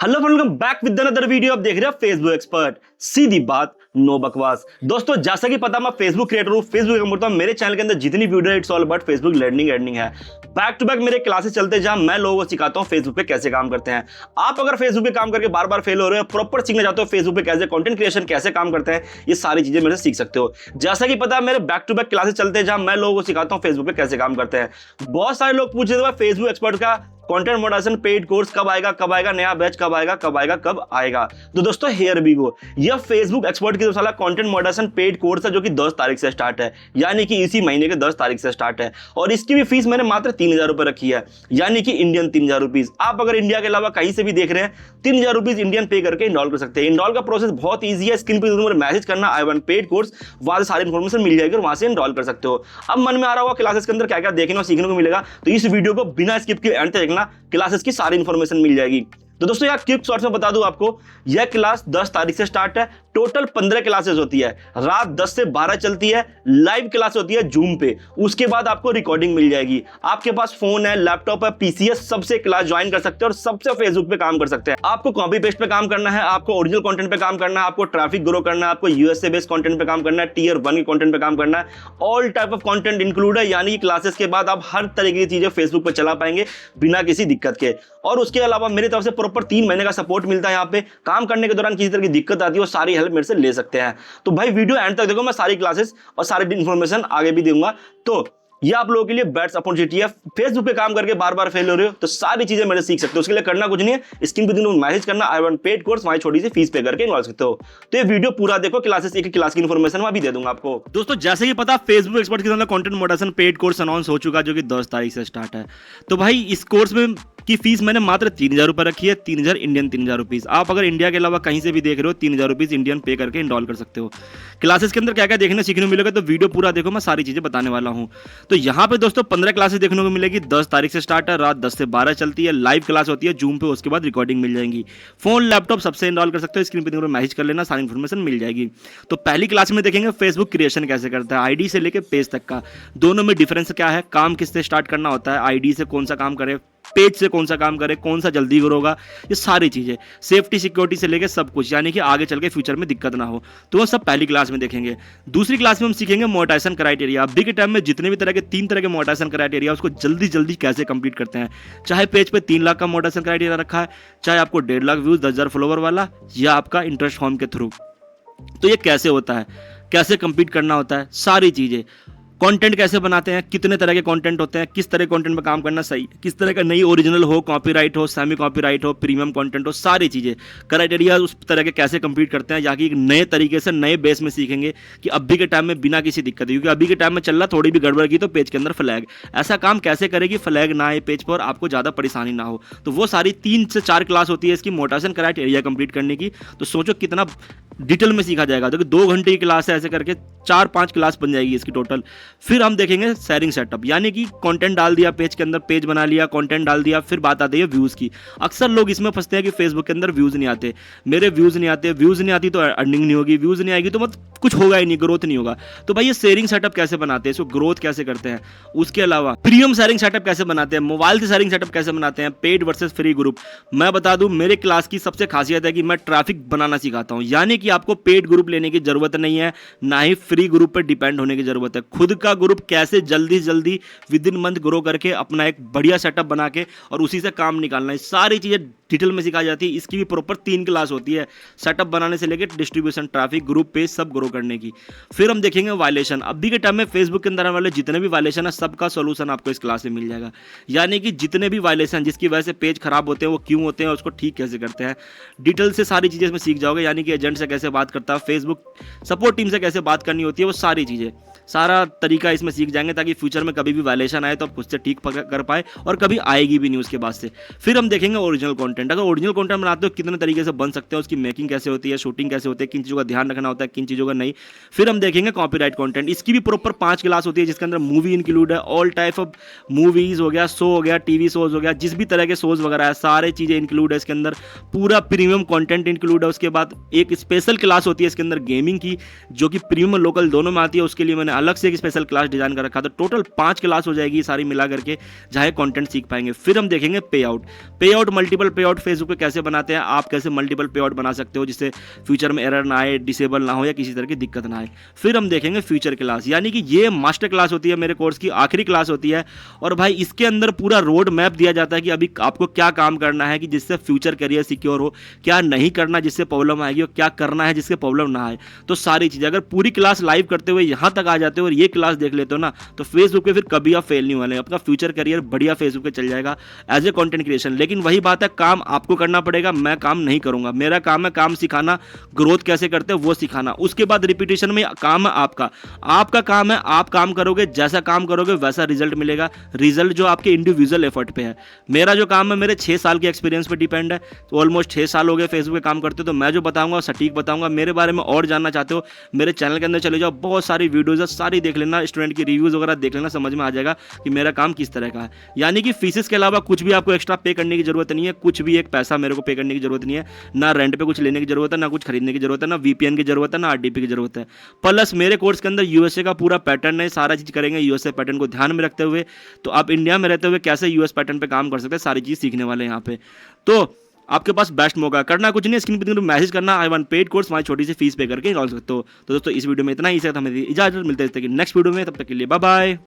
Hello welcome back with another video. आप देख रहे हो फेसबुक एक्सपर्ट, सीधी बात नो बकवास। दोस्तों जैसा कि पता मैं फेसबुक क्रिएटर हूँ, फेसबुक करता हूँ। मेरे चैनल के अंदर जितनी video it's all about Facebook learning है। बैक टू बैक मेरे क्लासेस चलते हैं जहां मैं लोगों को सिखाता हूँ फेसबुक पे कैसे काम करते हैं। आप अगर फेसबुक पे काम करके बार बार फेल हो रहे हो, प्रॉपर सीखना चाहते हो फेसबुक पे कैसे कंटेंट क्रिएशन कैसे काम करते हैं, ये सारी चीजें मेरे से सीख सकते हो। जैसा कि पता है मेरे बैक टू बैक क्लासेस चलते हैं जहां मैं लोगों को सिखाता हूँ फेसबुक पे कैसे काम करते हैं। बहुत सारे लोग पूछ रहे थे फेसबुक एक्सपर्ट का कंटेंट मॉडरेशन पेड कोर्स कब आएगा, नया बैच कब आएगा। तो दोस्तों हियर वी गो, यह फेसबुक एक्सपर्ट की तरफ से कंटेंट मॉडरेशन पेड कोर्स है जो कि 10 तारीख से स्टार्ट है, यानी कि इसी महीने के 10 तारीख से स्टार्ट है। और इसकी भी फीस मैंने मात्र 3,000 रुपए रखी है, यानी कि इंडियन 3,000 रुपीज। आप अगर इंडिया के अलावा कहीं से भी देख रहे हैं, 3,000 रुपीज इंडियन पे करके इनरोल कर सकते हैं। इनरोल का प्रोसेस बहुत ईजी है, स्क्रीन पर मैसेज करना आई वांट पेड कोर्स, वहां से सारी इन्फॉर्मेशन मिल जाएगी और वहां से इनरोल कर सकते हो। अब मन में आ रहा होगा क्लासेस के अंदर क्या क्या देखने और सीखने को मिलेगा, तो इस वीडियो को बिना स्किप के एंड तक देखना, क्लासेस की सारी इंफॉर्मेशन मिल जाएगी। तो दोस्तों यार क्विक शॉर्ट्स में बता दूं आपको, यह क्लास 10 तारीख से स्टार्ट है। टोटल 15 क्लासेस होती है, रात 10 से 12 चलती है। लाइव क्लास होती है जूम पे, उसके बाद आपको रिकॉर्डिंग मिल जाएगी। आपके पास फोन है, लैपटॉप है, पीसी है, सबसे क्लास ज्वाइन कर सकते हैं और सबसे फेसबुक पे काम कर सकते हैं। आपको कॉपी पेस्ट पे काम करना है, आपको ओरिजिनल कंटेंट पे काम करना है, आपको ट्रैफिक ग्रो करना है, आपको यूएसए बेस्ड कंटेंट पे काम करना है, टियर 1 के कंटेंट पे काम करना है। All type of content include है, यानी कि क्लासेस के बाद आप हर तरीके की चीजें फेसबुक पे चला पाएंगे बिना किसी दिक्कत के। और उसके अलावा मेरी तरफ से प्रॉपर 3 महीने का सपोर्ट मिलता है। यहाँ पे काम करने के दौरान किसी तरह की दिक्कत आती है वो सारी हेल्प मेरे से ले सकते हैं। तो भाई वीडियो एंड तक देखो, मैं सारी क्लासेस और सारी इन्फॉर्मेशन आगे भी दूंगा। तो ये आप लोगों के लिए बेस्ट अपॉर्चुनिटी है। फेसबुक पे काम करके बार बार फेल हो रहे हो तो सारी चीजें मेरे सीख सकते हो। उसके लिए करना कुछ नहीं है, स्क्रीन पे दिन मैसेज करना आई वांट पेड कोर्स, वहां छोटी सी फीस पे करके इनरोल सकते हो। तो ये वीडियो पूरा देखो, क्लासेस एक क्लास की इन्फॉर्मेशन मैं भी दे दूंगा आपको। दोस्तों जैसे कि पता फेसबुक एक्सपर्ट की तरफ content moderation paid course announce हो चुका, जो कि 10 तारीख से स्टार्ट है। तो भाई इस कोर्स में की फीस मैंने मात्र 3,000 रुपए रखी है, 3,000 इंडियन, 3,000 रुपीज। आप अगर इंडिया के अलावा कहीं से भी देख रहे हो, 3,000 रुपीज इंडियन पे करके इनरोल कर सकते हो। क्लासेस के अंदर क्या क्या देखने सीखने को मिलेगा, तो वीडियो पूरा देखो, मैं सारी चीजें बताने वाला हूं। तो यहाँ पे दोस्तों 15 क्लासेस देखने को मिलेगी, 10 तारीख से स्टार्ट है, रात 10 से 12 चलती है। लाइव क्लास होती है जूम पे, उसके बाद रिकॉर्डिंग मिल जाएगी। फोन लैपटॉप सबसे इनरोल कर सकते हो, स्क्रीन पे मैसेज कर लेना, सारी इन्फॉर्मेशन मिल जाएगी। तो पहली क्लास में देखेंगे फेसबुक क्रिएशन कैसे करता है, आईडी से लेकर पेज तक का, दोनों में डिफरेंस क्या है, काम किससे स्टार्ट करना होता है, आईडी से कौन सा काम करे, पेज से कौन सा काम करे, कौन सा जल्दी ग्रो होगा, ये सारी चीजें, सेफ्टी सिक्योरिटी से लेकर सब कुछ, यानी कि आगे चल के फ्यूचर में दिक्कत ना हो, तो वो सब पहली क्लास में देखेंगे। दूसरी क्लास में हम सीखेंगे मोनेटाइजेशन क्राइटेरिया। अभी के टाइम में जितने भी तरह के 3 तरह के मोनेटाइजेशन क्राइटेरिया, उसको जल्दी जल्दी कैसे कंप्लीट करते हैं। चाहे पेज पे 3 लाख का मोनेटाइजेशन क्राइटेरिया रखा है, चाहे आपको 1.5 लाख व्यूज, 10,000 फॉलोवर वाला, या आपका इंटरेस्ट फॉर्म के थ्रू, तो ये कैसे होता है, कैसे कंप्लीट करना होता है, सारी चीजें। कंटेंट कैसे बनाते हैं, कितने तरह के कंटेंट होते हैं, किस तरह कंटेंट में काम करना सही, किस तरह का नहीं, ओरिजिनल हो, कॉपीराइट हो, सेमी कॉपीराइट हो, प्रीमियम कंटेंट हो, सारी चीज़ें क्राइटेरिया उस तरह के कैसे कंप्लीट करते हैं, या कि एक नए तरीके से नए बेस में सीखेंगे कि अभी के टाइम में बिना किसी दिक्कत, क्योंकि अभी के टाइम में चल रहा थोड़ी भी गड़बड़ की तो पेज के अंदर फ्लैग, ऐसा काम कैसे करेगी फ्लैग ना आए पेज पर, आपको ज़्यादा परेशानी ना हो। तो वो सारी 3 से 4 क्लास होती है इसकी मोनेटाइजेशन क्राइटेरिया कंप्लीट करने की। तो सोचो कितना डिटेल में सीखा जाएगा। देखो 2 घंटे की क्लास है, ऐसे करके 4-5 क्लास बन जाएगी इसकी टोटल। फिर हम देखेंगे शेयरिंग सेटअप, यानी कि कंटेंट डाल दिया पेज के अंदर, पेज बना लिया, कंटेंट डाल दिया, फिर बात आती है व्यूज की। अक्सर लोग इसमें फंसते हैं कि फेसबुक के अंदर व्यूज नहीं आते, मेरे व्यूज नहीं आते, व्यूज नहीं आती तो अर्निंग नहीं होगी, व्यूज नहीं आएगी तो मत कुछ होगा ही नहीं, ग्रोथ नहीं होगा। तो भाई ये शेयरिंग सेटअप कैसे बनाते हैं, इसको ग्रोथ कैसे करते हैं, उसके अलावा प्रीमियम शेयरिंग सेटअप कैसे बनाते हैं, मोबाइल से शेयरिंग सेटअप कैसे बनाते हैं, पेड वर्सेस फ्री ग्रुप। मैं बता दूं मेरे क्लास की सबसे खासियत है कि मैं ट्रैफिक बनाना सिखाता हूं, यानी कि आपको पेड ग्रुप लेने की जरूरत नहीं है, ना ही फ्री ग्रुप पर डिपेंड होने की जरूरत है। खुद का ग्रुप कैसे जल्दी जल्दी विद इन मंथ ग्रो करके अपना एक बढ़िया सेटअप बना के और उसी से काम निकालना है, सारी चीजें डिटेल में सिखाई जाती है। इसकी भी प्रॉपर 3 क्लास होती है, सेटअप बनाने से लेकर डिस्ट्रीब्यूशन, ट्रैफिक, ग्रुप पेज सब ग्रो करने की। फिर हम देखेंगे वायलेशन। अभी के टाइम में फेसबुक के अंदर वाले जितने भी वायलेशन है, सबका सॉल्यूशन आपको इस क्लास में मिल जाएगा। यानी कि जितने भी वायलेशन जिसकी वजह से पेज खराब होते हैं वो क्यों होते हैं, उसको ठीक कैसे करते हैं, डिटेल से सारी चीजें इसमें सीख जाओगे। यानी कि एजेंट से कैसे बात करता है, फेसबुक सपोर्ट टीम से कैसे बात करनी होती है, वो सारी चीजें, सारा तरीका इसमें सीख जाएंगे, ताकि फ्यूचर में कभी भी वायलेशन आए तो आप खुद से ठीक कर पाए और कभी आएगी भी नहीं उसके बाद से। फिर हम देखेंगे ओरिजिनल कंटेंट। अगर ओरिजिनल कंटेंट बनाते हो कितने तरीके से बन सकते हैं, उसकी मेकिंग कैसे होती है, शूटिंग कैसे होती है, किन चीज़ों का ध्यान रखना होता है, किन चीज़ों का नहीं। फिर हम देखेंगे कॉपीराइट कंटेंट। इसकी भी प्रॉपर 5 क्लास होती है, जिसके अंदर मूवी इंक्लूड है, ऑल टाइप ऑफ मूवीज हो गया, शो हो गया, टीवी शोज हो गया, जिस भी तरह के शोज वगैरह है सारे चीज़ें इंक्लूड है इसके अंदर, पूरा प्रीमियम कंटेंट इंक्लूड है। उसके बाद एक स्पेशल क्लास होती है इसके अंदर गेमिंग की, जो कि प्रीमियम लोकल दोनों में आती है, उसके लिए मैंने अलग से एक स्पेशल क्लास डिजाइन कर रखा था। टोटल 5 क्लास हो जाएगी सारी मिला करके, जहाँ कंटेंट सीख पाएंगे। फिर हम देखेंगे पे आउट मल्टीपल पे आउट फेसबुक पे कैसे बनाते हैं, आप कैसे मल्टीपल पे आउट बना सकते हो जिससे फ्यूचर में एरर ना आए, डिसेबल ना हो या किसी तरह की दिक्कत ना आए। फिर हम देखेंगे फ्यूचर क्लास, यानी कि ये मास्टर क्लास होती है मेरे कोर्स की, आखिरी क्लास होती है। और भाई इसके अंदर पूरा रोड मैप दिया जाता है कि अभी आपको क्या काम करना है कि जिससे फ्यूचर करियर सिक्योर हो, क्या नहीं करना जिससे प्रॉब्लम आएगी, और क्या करना है जिससे प्रॉब्लम ना आए। तो सारी चीज़ें अगर पूरी क्लास लाइव करते हुए यहाँ तक आ जाते हो और ये क्लास देख लेते हो ना, तो फेसबुक पे फिर कभी आप फेल नहीं वाले, आपका फ्यूचर करियर बढ़िया फेसबुक पे चल जाएगा एज ए कंटेंट क्रिएशन। लेकिन वही बात है, काम आपको करना पड़ेगा, मैं काम नहीं करूंगा। मेरा काम है काम सिखाना, ग्रोथ कैसे करते हैं वो सिखाना। उसके बाद रिपीटेशन में काम है आपका काम है, आप काम करोगे, जैसा काम करोगे वैसा रिजल्ट मिलेगा। रिजल्ट जो आपके इंडिविजुअल एफर्ट पे है। मेरा जो काम है मेरे 6 साल के एक्सपीरियंस पे डिपेंड है। तो ऑलमोस्ट 6 साल हो गए फेसबुक पे काम करते, तो मैं जो बताऊंगा सटीक बताऊंगा। मेरे बारे में और जानना चाहते हो, मेरे चैनल के अंदर चले जाओ, बहुत सारी वीडियोज है, सारी देख लेना, स्टूडेंट की रिव्यूज वगैरह देख लेना, समझ में आ जाएगा कि मेरा काम किस तरह का है। यानी कि फीसेस के अलावा कुछ भी आपको एक्स्ट्रा पे करने की जरूरत नहीं है, कुछ भी एक पैसा मेरे को पे करने की जरूरत नहीं है। ना रेंट पे कुछ लेने की जरूरत है, ना कुछ खरीदने की जरूरत है, ना वीपीएन की जरूरत है, ना आरडीपी की जरूरत है। प्लस मेरे कोर्स के अंदर यूएसए का पूरा पैटर्न है, सारा चीज करेंगे यूएसए पैटर्न को ध्यान में रखते हुए। तो आप इंडिया में रहते हुए कैसे यूएस पैटर्न पे काम कर सकते हैं, सारी चीज सीखने वाले हैं यहाँ पे। तो आपके पास बेस्ट मौका, करना कुछ नहीं, स्क्रीन पे मैसेज करना आई वांट पेड कोर्स, हमारी छोटी सी फीस पे करके निकाल सकते हो। तो दोस्तों इस वीडियो में इतना ही, हमें इजाजत, मिलते हैं नेक्स्ट वीडियो में, तब तक के लिए बाय बाय।